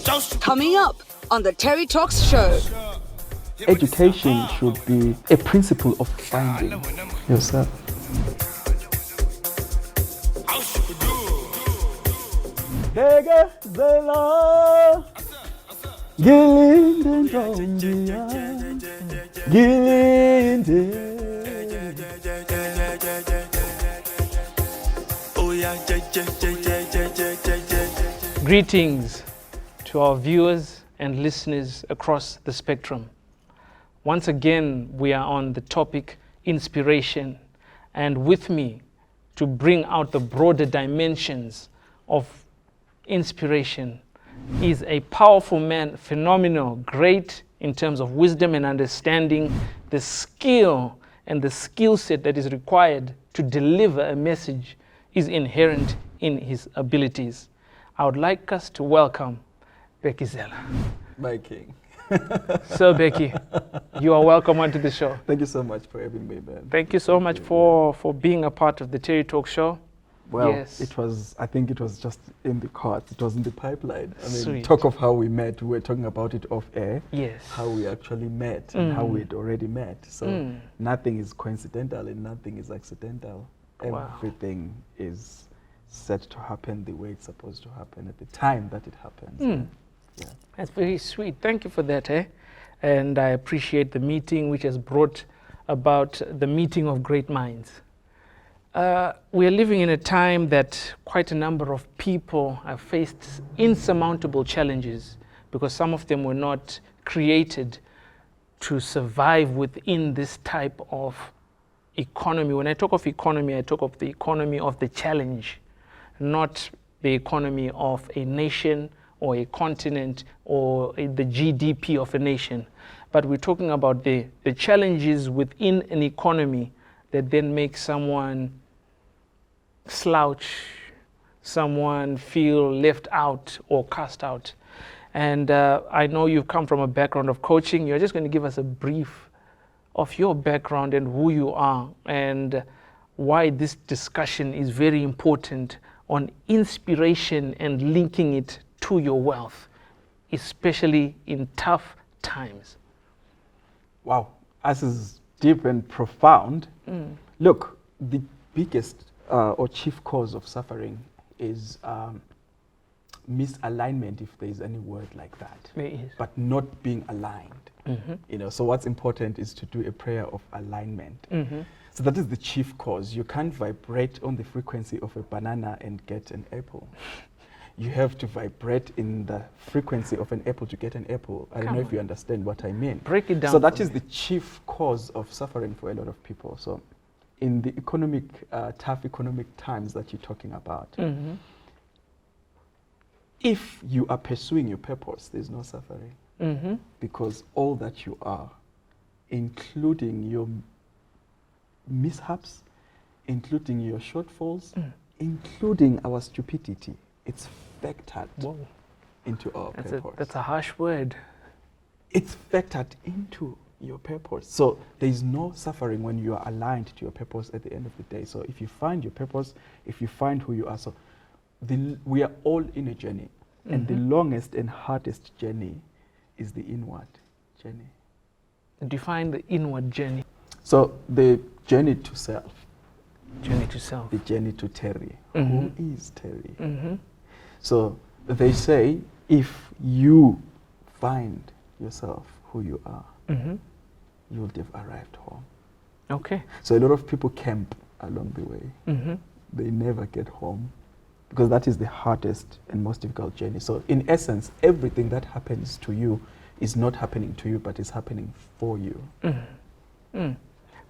Coming up on the TerryTalks show. Education should be a principle of finding yourself. Bekezela, gilinde ntombiya, gilinde. Greetings to our viewers and listeners across the spectrum. Once again, we are on the topic inspiration, and with me to bring out the broader dimensions of inspiration is a powerful man, phenomenal, great in terms of wisdom and understanding, the skill and the skill set that is required to deliver a message is inherent in his abilities. I would like us to welcome Bekezela. My king. So Becky, you are welcome onto the show. Thank you so much for having me, man. Thank you so much for being a part of the TerryTalks show. Well, yes. I think it was just in the cards. It was in the pipeline. I mean, Sweet. talk of how we met. We were talking about it off air. Yes. How we actually met and how we'd already met. So nothing is coincidental and nothing is accidental. Wow. Everything is set to happen the way it's supposed to happen at the time that it happens. Yeah. That's very sweet. Thank you for that, eh? And I appreciate the meeting which has brought about the meeting of great minds. We are living in a time that quite a number of people have faced insurmountable challenges because some of them were not created to survive within this type of economy. When I talk of economy, I talk of the economy of the challenge, not the economy of a nation or a continent or the GDP of a nation. But we're talking about the challenges within an economy that then make someone slouch, someone feel left out or cast out. And I know you've come from a background of coaching. You're just going to give us a brief of your background and who you are and why this discussion is very important on inspiration and linking it to your wealth, especially in tough times. Wow, as is deep and profound. Look, the biggest or chief cause of suffering is misalignment, if there is any word like that. There is. But not being aligned. So what's important is to do a prayer of alignment. So that is the chief cause. You can't vibrate on the frequency of a banana and get an apple. You have to vibrate in the frequency of an apple to get an apple. I don't know if you understand what I mean. Break it down. So that is the chief cause of suffering for a lot of people. So in the tough economic times that you're talking about, if you are pursuing your purpose, there's no suffering. Because all that you are, including your mishaps, including your shortfalls, including our stupidity, it's factored into our purpose. That's a harsh word. It's factored into your purpose. So there is no suffering when you are aligned to your purpose at the end of the day. So if you find your purpose, if you find who you are, so we are all in a journey. And the longest and hardest journey is the inward journey. Define the inward journey. So the journey to self. Journey to self. The journey to Terry. Who is Terry? So they say if you find yourself who you are, you would have arrived home. Okay. So a lot of people camp along the way. They never get home because that is the hardest and most difficult journey. So in essence, everything that happens to you is not happening to you, but is happening for you.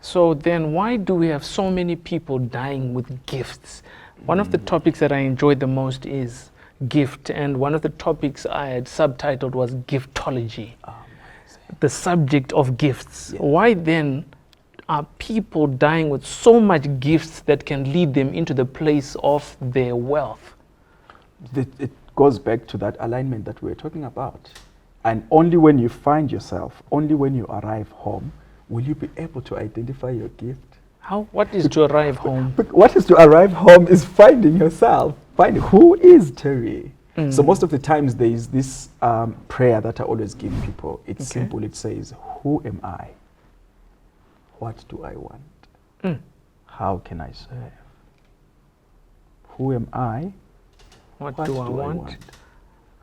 So then why do we have so many people dying with gifts? One of the topics that I enjoyed the most is gift, and one of the topics I had subtitled was giftology, the subject of gifts. Yeah. Why then are people dying with so much gifts that can lead them into the place of their wealth? It goes back to that alignment that we were talking about. And only when you find yourself, only when you arrive home, will you be able to identify your gift. What is to arrive home? What is to arrive home is finding yourself. Find who is Terry. So most of the times there is this prayer that I always give people. It's Okay. simple. It says, who am I? What do I want? How can I serve? Who am I? What do I want?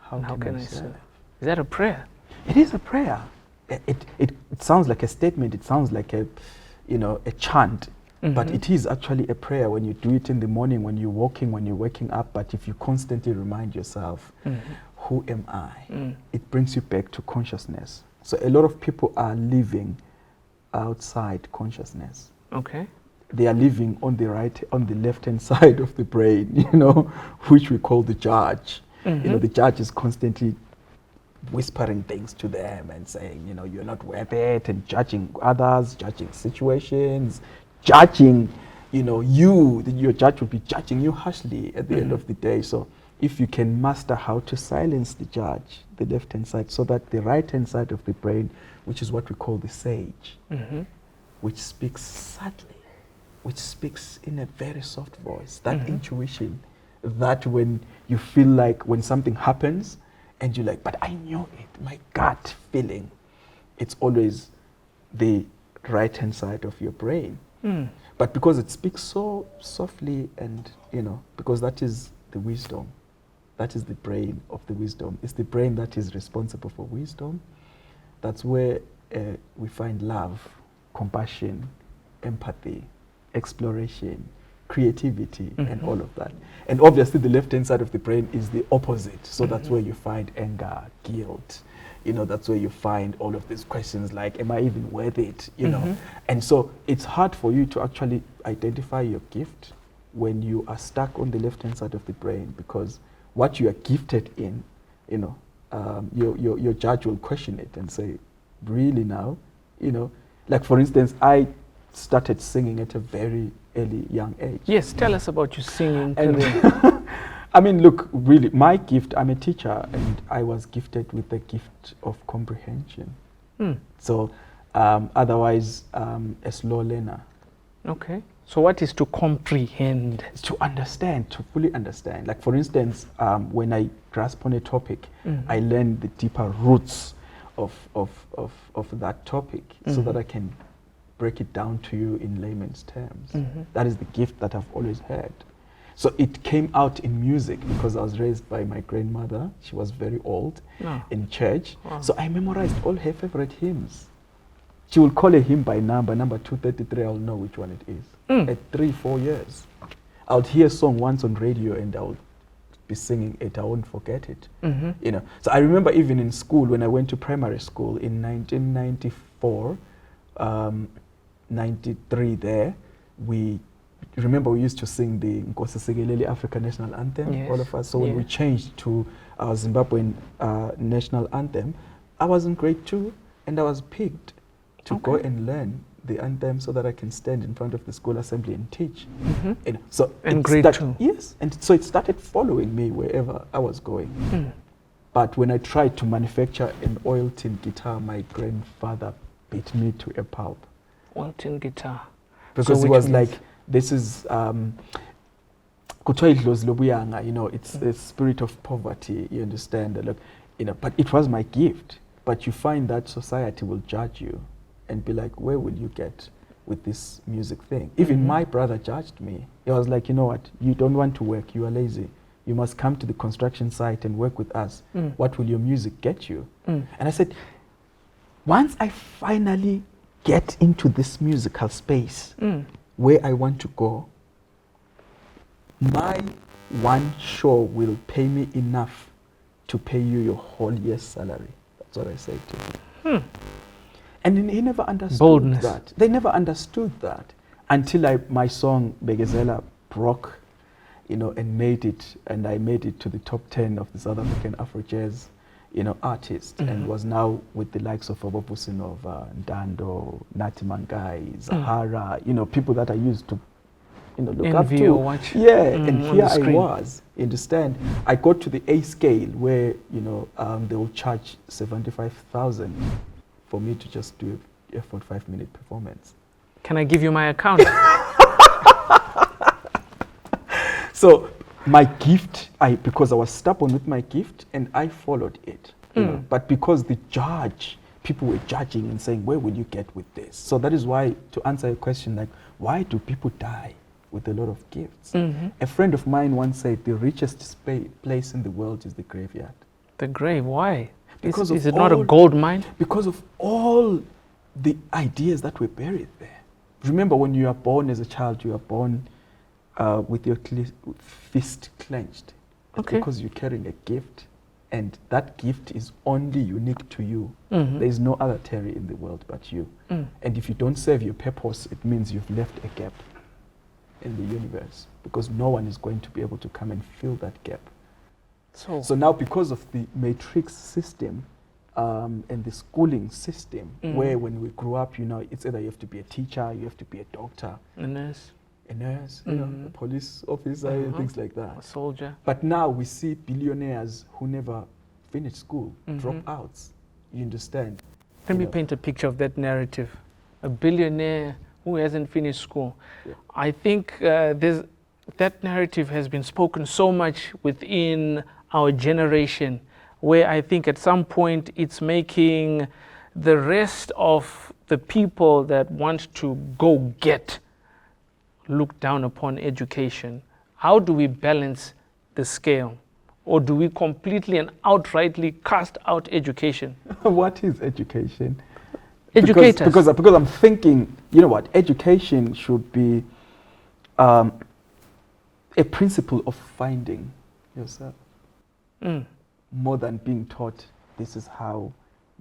How can I serve? Is that a prayer? It is a prayer. It sounds like a statement. It sounds like a chant. But it is actually a prayer when you do it in the morning, when you're walking, when you're waking up. But if you constantly remind yourself, who am I? It brings you back to consciousness. So a lot of people are living outside consciousness. Okay. They are living on the left-hand side of the brain, which we call the judge. The judge is constantly whispering things to them and saying, you're not worth it, and judging others, judging situations, judging, your judge will be judging you harshly at the end of the day. So if you can master how to silence the judge, the left-hand side, so that the right-hand side of the brain, which is what we call the sage, which speaks subtly, which speaks in a very soft voice, that intuition, that when you feel like when something happens and you're like, but I knew it, my gut feeling, it's always the right-hand side of your brain. But because it speaks so softly and, because that is the wisdom, that is the brain of the wisdom. It's the brain that is responsible for wisdom. That's where we find love, compassion, empathy, exploration, creativity, and all of that. And obviously the left-hand side of the brain is the opposite. So that's where you find anger, guilt. That's where you find all of these questions like, am I even worth it? And so it's hard for you to actually identify your gift when you are stuck on the left-hand side of the brain, because what you are gifted in, your judge will question it and say, really now? Like for instance, I started singing at a very early young age. Yes, tell us about your singing And career. I mean, look, really, my gift, I'm a teacher, and I was gifted with the gift of comprehension. So otherwise, a slow learner. Okay. So what is to comprehend? It's to understand, to fully understand. Like for instance, when I grasp on a topic, I learn the deeper roots of that topic so that I can break it down to you in layman's terms. That is the gift that I've always had. So it came out in music because I was raised by my grandmother. She was very old in church. Wow. So I memorized all her favorite hymns. She will call a hymn by number 233, I'll know which one it is. At 3-4 years. I would hear a song once on radio and I would be singing it, I won't forget it. So I remember even in school, when I went to primary school in 1994, 93 there, we used to sing the Nkosi Sikelel African National Anthem, all of us. So when we changed to our Zimbabwean national anthem, I was in grade 2 and I was picked to go and learn the anthem so that I can stand in front of the school assembly and teach. So in grade 2? Yes, and so it started following me wherever I was going. But when I tried to manufacture an oil tin guitar, my grandfather beat me to a pulp. Oil tin guitar. Because he was like, this is, it's the spirit of poverty, you understand? Look, but it was my gift. But you find that society will judge you and be like, where will you get with this music thing? Even my brother judged me. He was like, you know what, you don't want to work, you are lazy. You must come to the construction site and work with us. What will your music get you? And I said, once I finally get into this musical space where I want to go, my one show will pay me enough to pay you your whole year's salary. That's what I said to him. And he never understood that. They never understood that until my song Bekezela broke, and made it, and I made it to the top 10 of the South African Afro jazz, artist, and was now with the likes of Bobo Pusinova, Ndando, Nati Mangai, Zahara, people that I used to, look up to. Watch. Yeah, and here I was. You understand? I got to the A scale where they will charge 75,000 for me to just do a 45-minute performance. Can I give you my account? So my gift, because I was stubborn with my gift and I followed it. You know, but because people were judging and saying, where will you get with this? So that is why, to answer your question, like, why do people die with a lot of gifts? A friend of mine once said, the richest place in the world is the graveyard. The grave, why? Because is it not a gold mine? Because of all the ideas that were buried there. Remember, when you are born as a child, you are born with your fist clenched. It's because you're carrying a gift. And that gift is only unique to you. There is no other Terry in the world but you. And if you don't serve your purpose, it means you've left a gap in the universe, because no one is going to be able to come and fill that gap. So now, because of the matrix system and the schooling system, where when we grew up, you know, it's either you have to be a teacher, you have to be a doctor, A nurse, you know, a police officer, and things like that. a soldier. But now we see billionaires who never finished school, dropouts. You understand? Let me paint a picture of that narrative. A billionaire who hasn't finished school. Yeah. I think that narrative has been spoken so much within our generation, where I think at some point it's making the rest of the people that want to go get look down upon education. How do we balance the scale? Or do we completely and outrightly cast out education? What is education? Educators. Because I'm thinking, you know what, education should be a principle of finding yourself, more than being taught this is how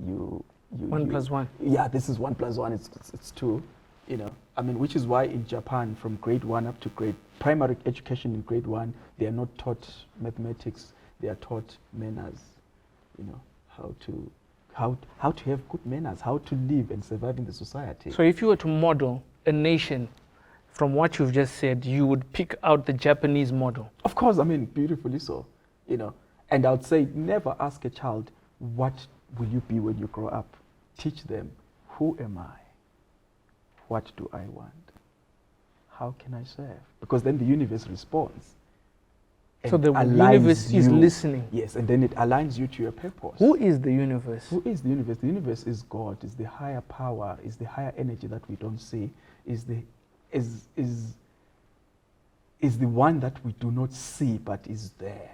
you 1 + 1. Yeah, this is 1 + 1. It's 2. You know, I mean, which is why in Japan, from grade 1 up to primary education in grade 1, they are not taught mathematics. They are taught manners. You know, how to have good manners, how to live and survive in the society. So if you were to model a nation from what you've just said, you would pick out the Japanese model. Of course, I mean, beautifully so. You know, and I would say, never ask a child, what will you be when you grow up? Teach them, who am I? What do I want? How can I serve? Because then the universe responds. So the universe is listening. Yes, and then it aligns you to your purpose. Who is the universe? Who is the universe? The universe is God, is the higher power, is the higher energy that we don't see, is the one that we do not see but is there.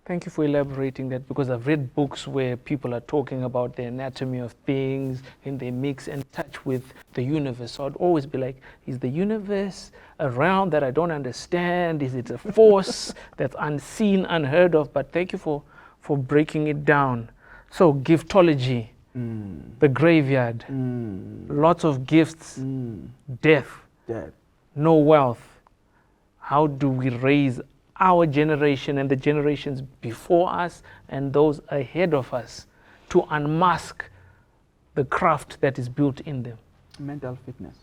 Thank you for elaborating that, because I've read books where people are talking about the anatomy of things and they mix and touch with the universe. So I'd always be like, is the universe a realm that I don't understand? Is it a force that's unseen, unheard of? But thank you for breaking it down. So giftology, the graveyard, lots of gifts, death, no wealth. How do we raise our generation and the generations before us and those ahead of us to unmask the craft that is built in them? Mental fitness.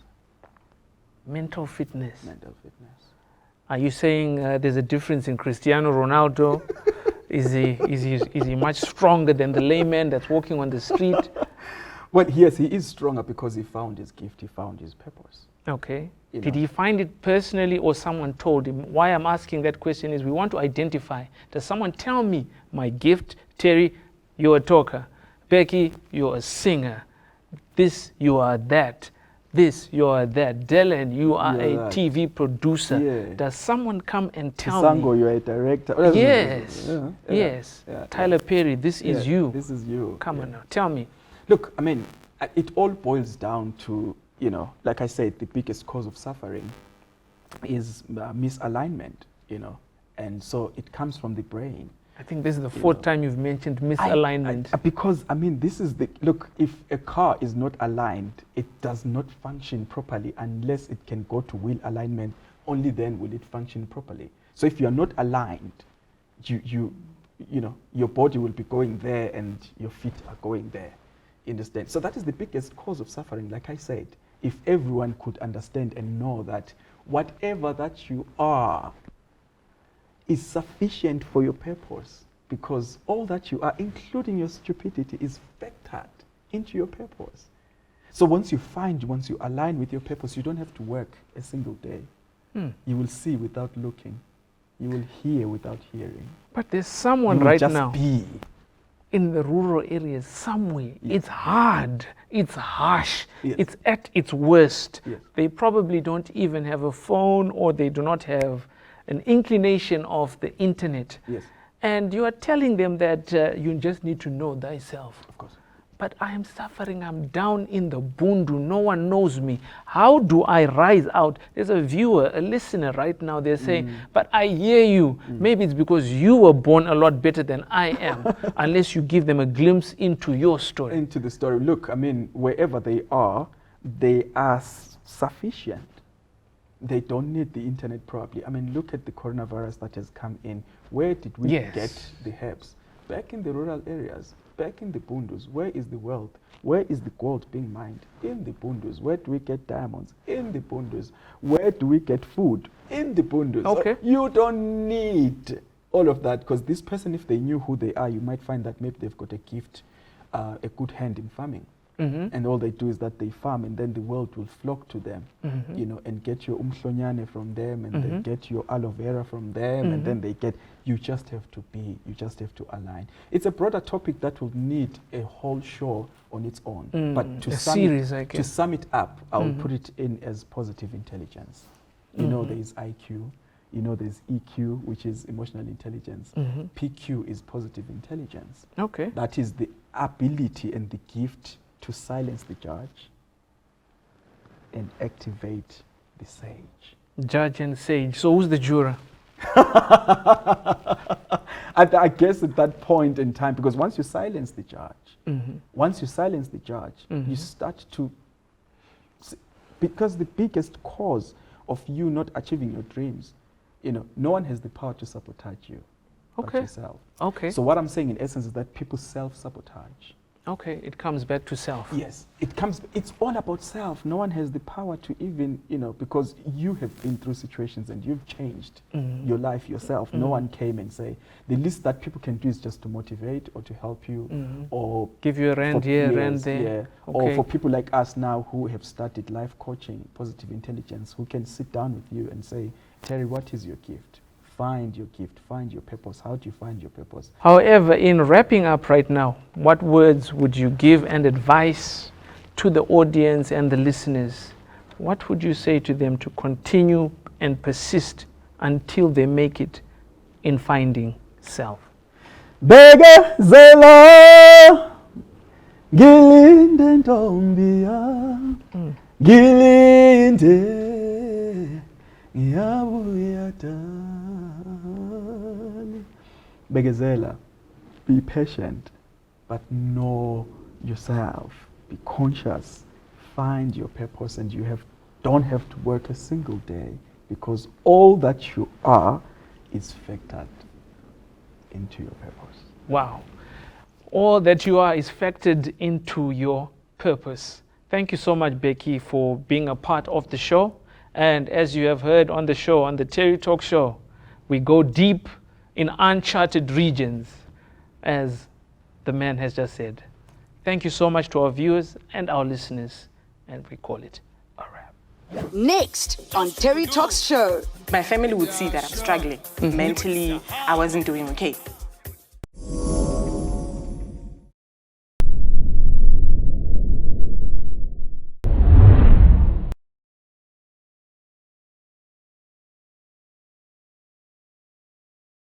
Mental fitness. Mental fitness. Are you saying there's a difference in Cristiano Ronaldo? Is he much stronger than the layman that's walking on the street? Well, yes, he is stronger because he found his gift, he found his purpose. Okay. You Did know. he find it personally or someone told him? Why I'm asking that question is we want to identify. Does someone tell me my gift? Terry, you're a talker. Becky, you're a singer. This, you are that. This, you are that. Dylan, you are a that. TV producer. Yeah. Does someone come and tell Sango, me? you're a director. Yes. Yeah, Yes. yeah, Tyler Perry, this is you. This is you. Come on now, tell me. Look, I mean, it all boils down to, you know, like I said, the biggest cause of suffering is misalignment, you know, and so it comes from the brain. I think this is the fourth time you've mentioned misalignment. Because, I mean, this is the, look, if a car is not aligned, it does not function properly unless it can go to wheel alignment. Only then will it function properly. So if you're not aligned, you know, your body will be going there and your feet are going there. You understand? So that is the biggest cause of suffering, like I said. If everyone could understand and know that whatever that you are is sufficient for your purpose, because all that you are, including your stupidity, is factored into your purpose. So once you align with your purpose, you don't have to work a single day. You will see without looking. You will hear without hearing. But there's someone You will right just now be. in the rural areas somewhere. Yes. It's hard. It's harsh. Yes. It's at its worst. Yes. They probably don't even have a phone, or they do not have an inclination of the internet. Yes, And you are telling them that you just need to know thyself. of course. But I am suffering. I'm down in the bundu. No one knows me. How do I rise out? There's a viewer, a listener right now. They're saying, but I hear you. Maybe it's because you were born a lot better than I am, unless you give them a glimpse into your story. Into the story. Look, I mean, wherever they are sufficient. They don't need the internet probably. I mean, look at the coronavirus that has come in. Where did we Yes. get the herbs? Back in the rural areas, back in the bundus. Where is the wealth? Where is the gold being mined? In the bundus. Where do we get diamonds? In the bundus. Where do we get food? In the bundus. Okay. So you don't need all of that, because this person, if they knew who they are, you might find that maybe they've got a gift, a good hand in farming. And all they do is that they farm, and then the world will flock to them, you know, and get your umhlonyane from them, and they get your aloe vera from them, and then they get, you just have to be, you just have to align. It's a broader topic that will need a whole show on its own. But to A sum, series, I it, to guess. sum it up, I'll put it in as positive intelligence. You know, there is IQ. You know, there's EQ, which is emotional intelligence. PQ is positive intelligence. Okay. That is the ability and the gift to silence the judge and activate the sage. Judge and sage. So who's the juror? I guess at that point in time, because once you silence the judge, you start to, because the biggest cause of you not achieving your dreams, you know, no one has the power to sabotage you but Okay. yourself. Okay. So what I'm saying in essence is that people self-sabotage. Okay, it comes back to self. Yes, it's all about self. No one has the power to even, you know, because you have been through situations and you've changed your life yourself. No one came and say, the least that people can do is just to motivate or to help you or Give you a rand for here, players, rand there. yeah. Or Okay. for people like us now who have started life coaching, positive intelligence, who can sit down with you and say, Terry, what is your gift? Find your gift, find your purpose. How do you find your purpose? However, in wrapping up right now, what words would you give and advice to the audience and the listeners? What would you say to them to continue and persist until they make it in finding self? Bekezela, gilinde ntombia, gilinde ngiyabuya tali. Bekezela, be patient, but know yourself. Be conscious. Find your purpose, and don't have to work a single day, because all that you are is factored into your purpose. Wow. All that you are is factored into your purpose. Thank you so much, Becky, for being a part of the show. And as you have heard on the show, on the Terry Talk show, we go deep in uncharted regions, as the man has just said. Thank you so much to our viewers and our listeners, and we call it a wrap. Next on Terry Talks Show. My family would see that I'm struggling. Mentally, I wasn't doing okay.